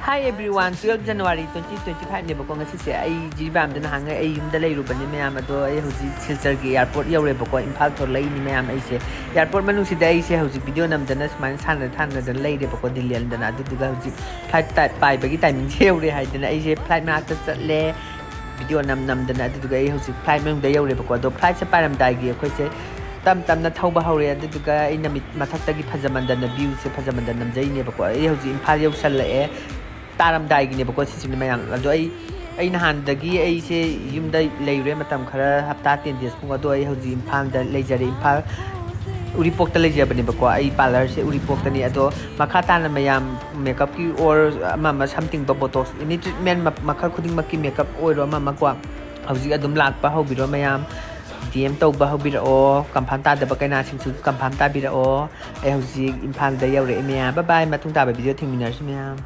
Hi everyone, 12 January 2025 ne bako ngasi se ai jibam dana hanga ai yumda lei rubani mayam ado ai hoji Silchar gi airport yaure bako Imphal thor lei ni mayam ai se airport manu si dai se hoji video nam dana sman sana thana dan lei de bako Delhi dana adu duga hoji flight tat pai bagi timing se yaure hai dana ai se flight ma ta chatle video nam dana adu duga ai hoji flight manu da yaure bako ado flight se param dai gi khoi se tam na thauba haure adu duga ai na mathak ta gi phajamandan na view se phajamandan nam jai ne bako ai hoji Imphal yau sal le taram dai gi ne bako si sim mayam ado ai nahan dagi ai se yumda leire matam khara hapta 10 days pung ado ai hoji Imphal da leijare Imphal uripok ta leije bani bako ai parlor se uripok ta ni ado makha ta na mayam makeup ki or ama something ba botox any treatment makha khuding makki makeup oiro ama kwa hoji adum lakpa hobiro mayam DM tau ba hobiro kamphan ta da ba kaina sing su kamphan ta biro ai hoji Imphal da yaure mayam bye bye matung ta ba video thingminar mayam